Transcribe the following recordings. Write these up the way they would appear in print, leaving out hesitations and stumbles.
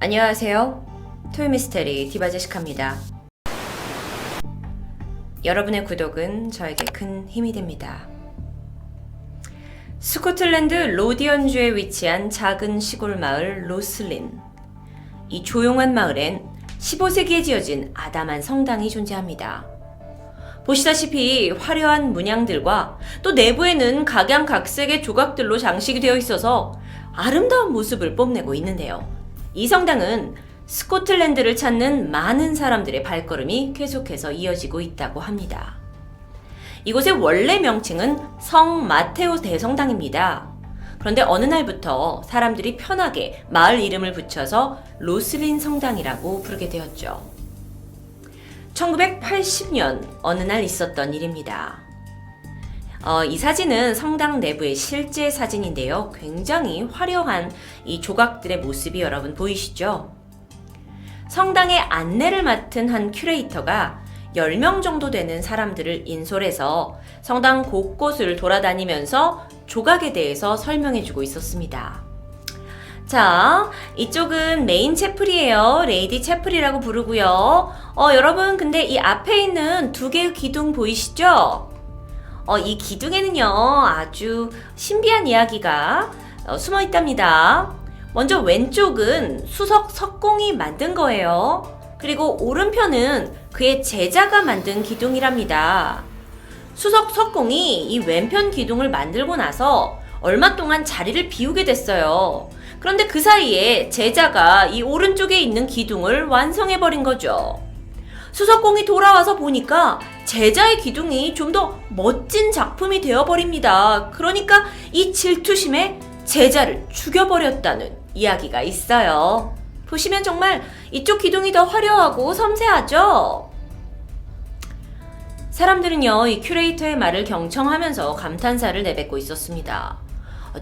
안녕하세요. 토요미스테리 디바제시카입니다. 여러분의 구독은 저에게 큰 힘이 됩니다. 스코틀랜드 로디언주에 위치한 작은 시골 마을 로슬린. 이 조용한 마을엔 15세기에 지어진 아담한 성당이 존재합니다. 보시다시피 화려한 문양들과 또 내부에는 각양각색의 조각들로 장식이 되어 있어서 아름다운 모습을 뽐내고 있는데요. 이 성당은 스코틀랜드를 찾는 많은 사람들의 발걸음이 계속해서 이어지고 있다고 합니다. 이곳의 원래 명칭은 성 마테오 대성당입니다. 그런데 어느 날부터 사람들이 편하게 마을 이름을 붙여서 로슬린 성당이라고 부르게 되었죠. 1980년 어느 날 있었던 일입니다. 이 사진은 성당 내부의 실제 사진인데요. 굉장히 화려한 이 조각들의 모습이 여러분 보이시죠? 성당의 안내를 맡은 한 큐레이터가 10명 정도 되는 사람들을 인솔해서 성당 곳곳을 돌아다니면서 조각에 대해서 설명해주고 있었습니다. 자, 이쪽은 메인 채플이에요. 레이디 채플이라고 부르고요. 여러분, 근데 이 앞에 있는 두 개의 기둥 보이시죠? 이 기둥에는요, 아주 신비한 이야기가 숨어 있답니다. 먼저 왼쪽은 수석 석공이 만든 거예요. 그리고 오른편은 그의 제자가 만든 기둥이랍니다. 수석 석공이 이 왼편 기둥을 만들고 나서 얼마 동안 자리를 비우게 됐어요. 그런데 그 사이에 제자가 이 오른쪽에 있는 기둥을 완성해버린 거죠. 수석공이 돌아와서 보니까 제자의 기둥이 좀 더 멋진 작품이 되어버립니다. 그러니까 이 질투심에 제자를 죽여버렸다는 이야기가 있어요. 보시면 정말 이쪽 기둥이 더 화려하고 섬세하죠? 사람들은요, 이 큐레이터의 말을 경청하면서 감탄사를 내뱉고 있었습니다.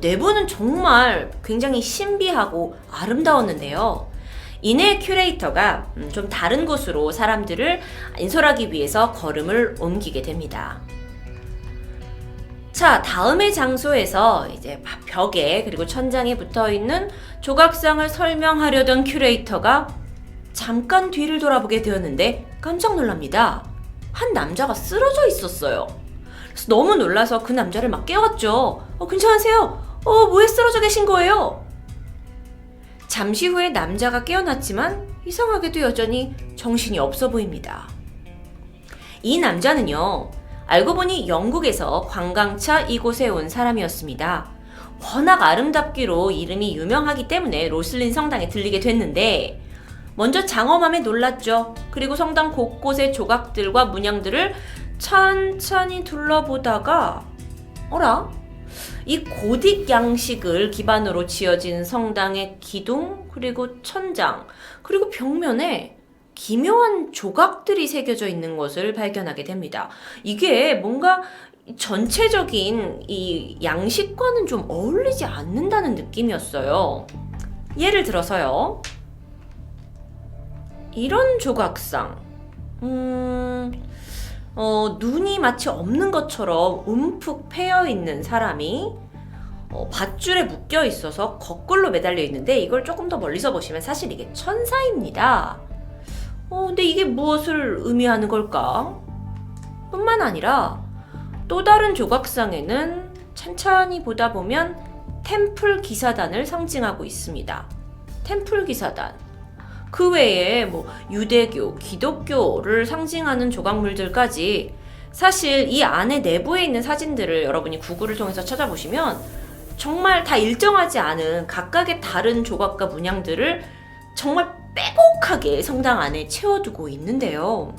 내부는 정말 굉장히 신비하고 아름다웠는데요. 이내 큐레이터가 좀 다른 곳으로 사람들을 인솔하기 위해서 걸음을 옮기게 됩니다. 자, 다음의 장소에서 이제 벽에 그리고 천장에 붙어있는 조각상을 설명하려던 큐레이터가 잠깐 뒤를 돌아보게 되었는데 깜짝 놀랍니다. 한 남자가 쓰러져 있었어요. 그래서 너무 놀라서 그 남자를 막 깨웠죠. 괜찮으세요? 뭐에 쓰러져 계신 거예요? 잠시 후에 남자가 깨어났지만 이상하게도 여전히 정신이 없어 보입니다. 이 남자는요, 알고 보니 영국에서 관광차 이곳에 온 사람이었습니다. 워낙 아름답기로 이름이 유명하기 때문에 로슬린 성당에 들리게 됐는데 먼저 장엄함에 놀랐죠. 그리고 성당 곳곳의 조각들과 문양들을 천천히 둘러보다가 어라? 이 고딕 양식을 기반으로 지어진 성당의 기둥, 그리고 천장, 그리고 벽면에 기묘한 조각들이 새겨져 있는 것을 발견하게 됩니다. 이게 뭔가 전체적인 이 양식과는 좀 어울리지 않는다는 느낌이었어요. 예를 들어서요. 이런 조각상. 눈이 마치 없는 것처럼 움푹 패여 있는 사람이 밧줄에 묶여 있어서 거꾸로 매달려 있는데 이걸 조금 더 멀리서 보시면 사실 이게 천사입니다. 근데 이게 무엇을 의미하는 걸까? 뿐만 아니라 또 다른 조각상에는 찬찬히 보다 보면 템플 기사단을 상징하고 있습니다. 템플 기사단. 그 외에 유대교, 기독교를 상징하는 조각물들까지 사실 이 안에 내부에 있는 사진들을 여러분이 구글을 통해서 찾아보시면 정말 다 일정하지 않은 각각의 다른 조각과 문양들을 정말 빼곡하게 성당 안에 채워두고 있는데요.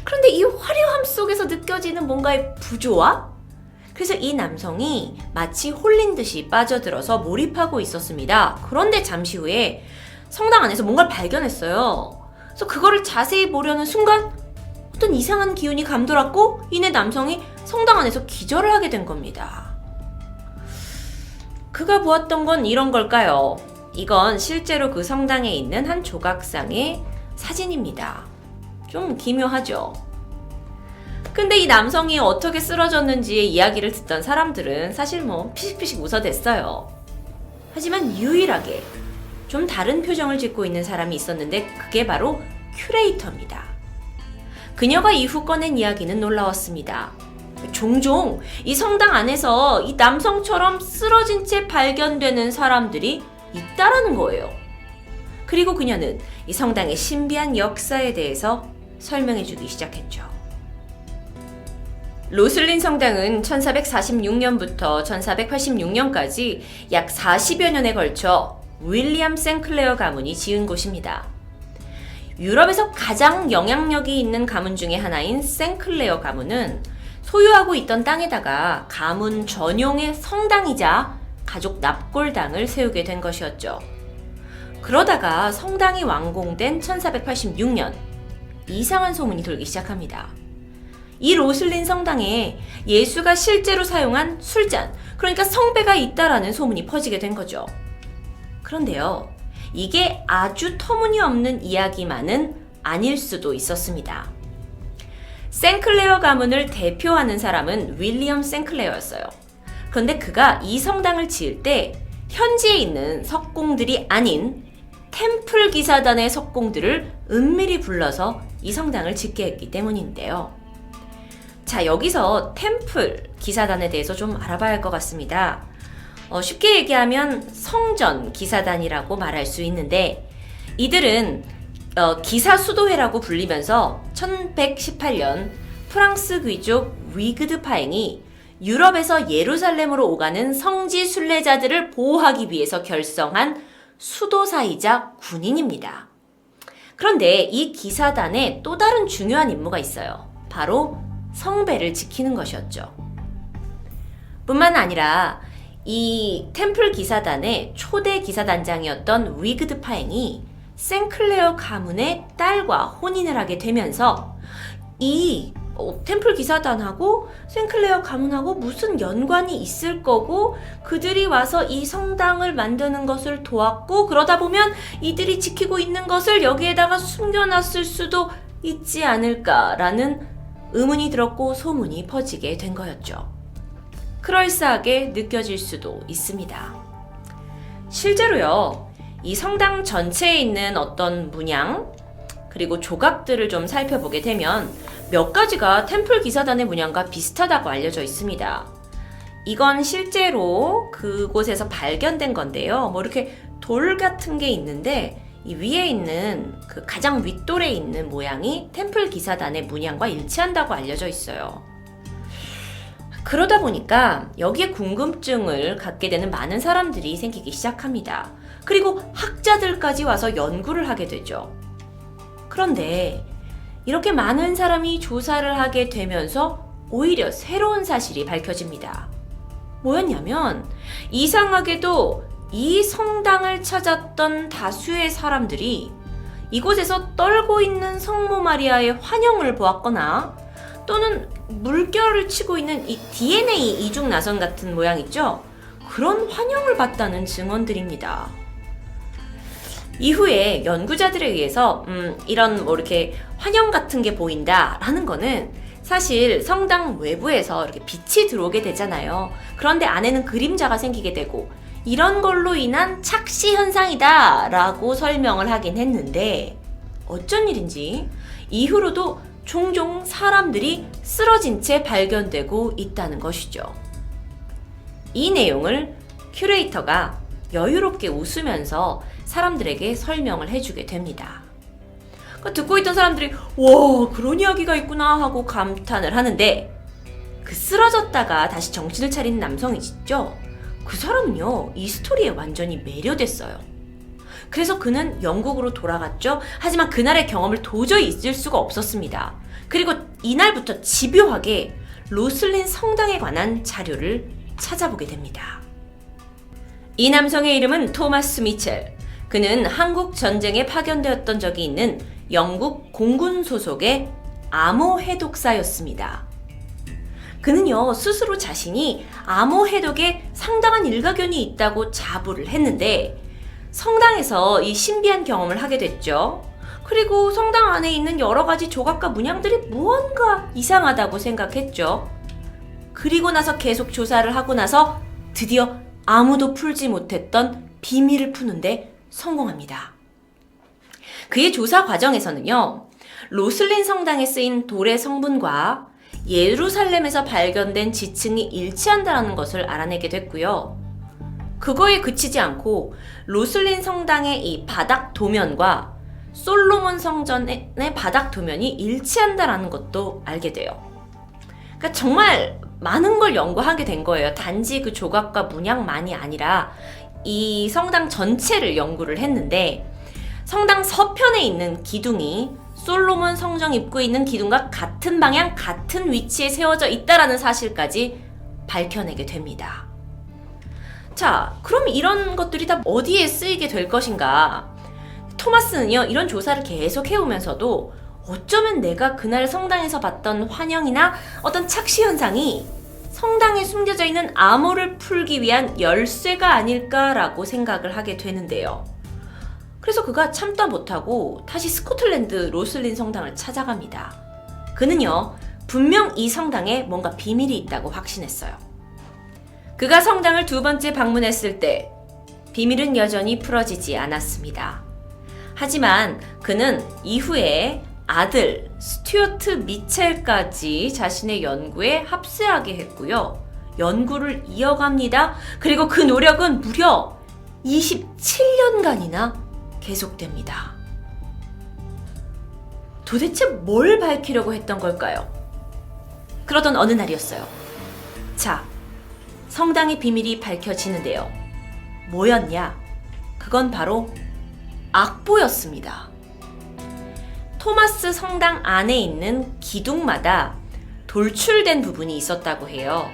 그런데 이 화려함 속에서 느껴지는 뭔가의 부조화? 그래서 이 남성이 마치 홀린 듯이 빠져들어서 몰입하고 있었습니다. 그런데 잠시 후에 성당 안에서 뭔가를 발견했어요. 그래서 그거를 자세히 보려는 순간 어떤 이상한 기운이 감돌았고 이내 남성이 성당 안에서 기절을 하게 된 겁니다. 그가 보았던 건 이런 걸까요? 이건 실제로 그 성당에 있는 한 조각상의 사진입니다. 좀 기묘하죠? 근데 이 남성이 어떻게 쓰러졌는지의 이야기를 듣던 사람들은 사실 피식피식 웃어댔어요. 하지만 유일하게 좀 다른 표정을 짓고 있는 사람이 있었는데 그게 바로 큐레이터입니다. 그녀가 이후 꺼낸 이야기는 놀라웠습니다. 종종 이 성당 안에서 이 남성처럼 쓰러진 채 발견되는 사람들이 있다라는 거예요. 그리고 그녀는 이 성당의 신비한 역사에 대해서 설명해주기 시작했죠. 로슬린 성당은 1446년부터 1486년까지 약 40여 년에 걸쳐 윌리엄 생클레어 가문이 지은 곳입니다. 유럽에서 가장 영향력이 있는 가문 중에 하나인 생클레어 가문은 소유하고 있던 땅에다가 가문 전용의 성당이자 가족 납골당을 세우게 된 것이었죠. 그러다가 성당이 완공된 1486년, 이상한 소문이 돌기 시작합니다. 이 로슬린 성당에 예수가 실제로 사용한 술잔, 그러니까 성배가 있다라는 소문이 퍼지게 된 거죠. 그런데요, 이게 아주 터무니없는 이야기만은 아닐 수도 있었습니다. 생클레어 가문을 대표하는 사람은 윌리엄 생클레어였어요. 그런데 그가 이 성당을 지을 때 현지에 있는 석공들이 아닌 템플 기사단의 석공들을 은밀히 불러서 이 성당을 짓게 했기 때문인데요. 자, 여기서 템플 기사단에 대해서 좀 알아봐야 할 것 같습니다. 쉽게 얘기하면 성전 기사단이라고 말할 수 있는데, 이들은 기사 수도회라고 불리면서 1118년 프랑스 귀족 위그드 파행이 유럽에서 예루살렘으로 오가는 성지 순례자들을 보호하기 위해서 결성한 수도사이자 군인입니다. 그런데 이 기사단에 또 다른 중요한 임무가 있어요. 바로 성배를 지키는 것이었죠. 뿐만 아니라 이 템플 기사단의 초대 기사단장이었던 위그드 파행이 생클레어 가문의 딸과 혼인을 하게 되면서 이 템플 기사단하고 생클레어 가문하고 무슨 연관이 있을 거고, 그들이 와서 이 성당을 만드는 것을 도왔고, 그러다 보면 이들이 지키고 있는 것을 여기에다가 숨겨놨을 수도 있지 않을까라는 의문이 들었고 소문이 퍼지게 된 거였죠. 그럴싸하게 느껴질 수도 있습니다. 실제로요, 이 성당 전체에 있는 어떤 문양 그리고 조각들을 좀 살펴보게 되면 몇 가지가 템플 기사단의 문양과 비슷하다고 알려져 있습니다. 이건 실제로 그곳에서 발견된 건데요. 이렇게 돌 같은 게 있는데 이 위에 있는 그 가장 윗돌에 있는 모양이 템플 기사단의 문양과 일치한다고 알려져 있어요. 그러다 보니까 여기에 궁금증을 갖게 되는 많은 사람들이 생기기 시작합니다. 그리고 학자들까지 와서 연구를 하게 되죠. 그런데 이렇게 많은 사람이 조사를 하게 되면서 오히려 새로운 사실이 밝혀집니다. 뭐였냐면 이상하게도 이 성당을 찾았던 다수의 사람들이 이곳에서 떨고 있는 성모 마리아의 환영을 보았거나 또는 물결을 치고 있는 이 DNA 이중 나선 같은 모양 있죠? 그런 환영을 봤다는 증언들입니다. 이후에 연구자들에 의해서 이런 이렇게 환영 같은 게 보인다라는 거는 사실 성당 외부에서 이렇게 빛이 들어오게 되잖아요. 그런데 안에는 그림자가 생기게 되고 이런 걸로 인한 착시 현상이다 라고 설명을 하긴 했는데, 어쩐 일인지 이후로도 종종 사람들이 쓰러진 채 발견되고 있다는 것이죠. 이 내용을 큐레이터가 여유롭게 웃으면서 사람들에게 설명을 해주게 됩니다. 듣고 있던 사람들이 와, 그런 이야기가 있구나 하고 감탄을 하는데, 그 쓰러졌다가 다시 정신을 차린 남성이 있죠? 그 사람은요, 이 스토리에 완전히 매료됐어요. 그래서 그는 영국으로 돌아갔죠. 하지만 그날의 경험을 도저히 잊을 수가 없었습니다. 그리고 이날부터 집요하게 로슬린 성당에 관한 자료를 찾아보게 됩니다. 이 남성의 이름은 토마스 미첼. 그는 한국 전쟁에 파견되었던 적이 있는 영국 공군 소속의 암호 해독사였습니다. 그는요, 스스로 자신이 암호 해독에 상당한 일가견이 있다고 자부를 했는데, 성당에서 이 신비한 경험을 하게 됐죠. 그리고 성당 안에 있는 여러 가지 조각과 문양들이 무언가 이상하다고 생각했죠. 그리고 나서 계속 조사를 하고 나서 드디어 아무도 풀지 못했던 비밀을 푸는데 성공합니다. 그의 조사 과정에서는요, 로슬린 성당에 쓰인 돌의 성분과 예루살렘에서 발견된 지층이 일치한다는 것을 알아내게 됐고요. 그거에 그치지 않고 로슬린 성당의 이 바닥 도면과 솔로몬 성전의 바닥 도면이 일치한다는 것도 알게 돼요. 그러니까 정말 많은 걸 연구하게 된 거예요. 단지 그 조각과 문양만이 아니라 이 성당 전체를 연구를 했는데, 성당 서편에 있는 기둥이 솔로몬 성전 입구에 있는 기둥과 같은 방향, 같은 위치에 세워져 있다라는 사실까지 밝혀내게 됩니다. 자, 그럼 이런 것들이 다 어디에 쓰이게 될 것인가? 토마스는요, 이런 조사를 계속 해오면서도 어쩌면 내가 그날 성당에서 봤던 환영이나 어떤 착시 현상이 성당에 숨겨져 있는 암호를 풀기 위한 열쇠가 아닐까라고 생각을 하게 되는데요. 그래서 그가 참다 못하고 다시 스코틀랜드 로슬린 성당을 찾아갑니다. 그는요, 분명 이 성당에 뭔가 비밀이 있다고 확신했어요. 그가 성당을 2번째 방문했을 때 비밀은 여전히 풀어지지 않았습니다. 하지만 그는 이후에 아들 스튜어트 미첼까지 자신의 연구에 합세하게 했고요. 연구를 이어갑니다. 그리고 그 노력은 무려 27년간이나 계속됩니다. 도대체 뭘 밝히려고 했던 걸까요? 그러던 어느 날이었어요. 자, 성당의 비밀이 밝혀지는데요. 뭐였냐? 그건 바로 악보였습니다. 토마스 성당 안에 있는 기둥마다 돌출된 부분이 있었다고 해요.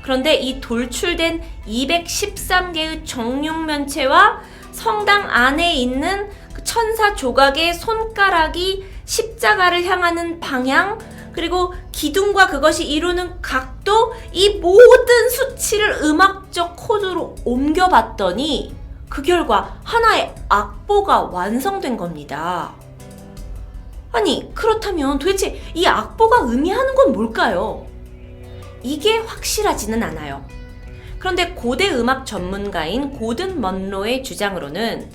그런데 이 돌출된 213개의 정육면체와 성당 안에 있는 그 천사 조각의 손가락이 십자가를 향하는 방향, 그리고 기둥과 그것이 이루는 각도, 이 모든 수치를 음악적 코드로 옮겨봤더니 그 결과 하나의 악보가 완성된 겁니다. 아니, 그렇다면 도대체 이 악보가 의미하는 건 뭘까요? 이게 확실하지는 않아요. 그런데 고대 음악 전문가인 고든 먼로의 주장으로는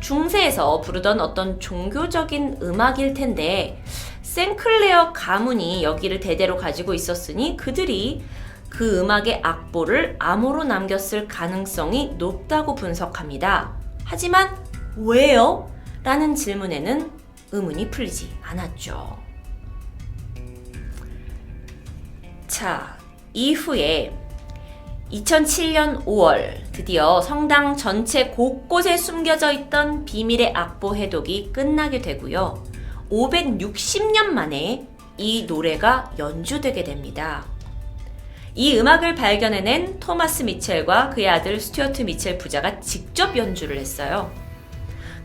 중세에서 부르던 어떤 종교적인 음악일 텐데, 생클레어 가문이 여기를 대대로 가지고 있었으니 그들이 그 음악의 악보를 암호로 남겼을 가능성이 높다고 분석합니다. 하지만 왜요? 라는 질문에는 의문이 풀리지 않았죠. 자, 이후에 2007년 5월 드디어 성당 전체 곳곳에 숨겨져 있던 비밀의 악보 해독이 끝나게 되고요. 560년 만에 이 노래가 연주되게 됩니다. 이 음악을 발견해낸 토마스 미첼과 그의 아들 스튜어트 미첼 부자가 직접 연주를 했어요.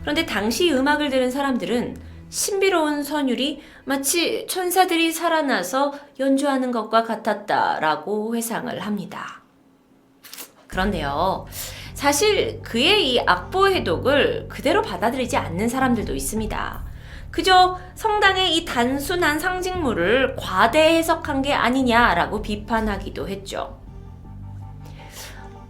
그런데 당시 음악을 들은 사람들은 신비로운 선율이 마치 천사들이 살아나서 연주하는 것과 같았다라고 회상을 합니다. 그런데요, 사실 그의 이 악보 해독을 그대로 받아들이지 않는 사람들도 있습니다. 그저 성당의 이 단순한 상징물을 과대 해석한 게 아니냐라고 비판하기도 했죠.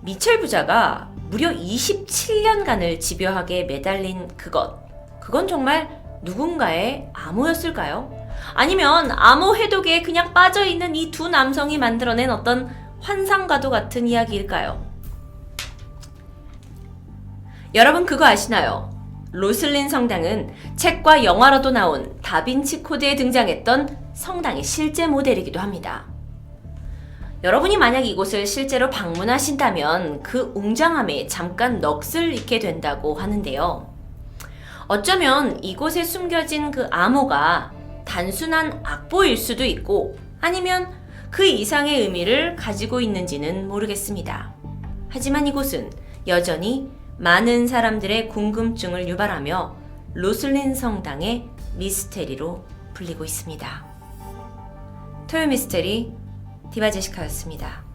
미첼 부자가 무려 27년간을 집요하게 매달린 그건 정말 누군가의 암호였을까요? 아니면 암호 해독에 그냥 빠져있는 이 두 남성이 만들어낸 어떤 환상과도 같은 이야기일까요? 여러분 그거 아시나요? 로슬린 성당은 책과 영화로도 나온 다빈치 코드에 등장했던 성당의 실제 모델이기도 합니다. 여러분이 만약 이곳을 실제로 방문하신다면 그 웅장함에 잠깐 넋을 잃게 된다고 하는데요. 어쩌면 이곳에 숨겨진 그 암호가 단순한 악보일 수도 있고, 아니면 그 이상의 의미를 가지고 있는지는 모르겠습니다. 하지만 이곳은 여전히 많은 사람들의 궁금증을 유발하며 로슬린 성당의 미스테리로 불리고 있습니다. 토요 미스테리 디바 제시카였습니다.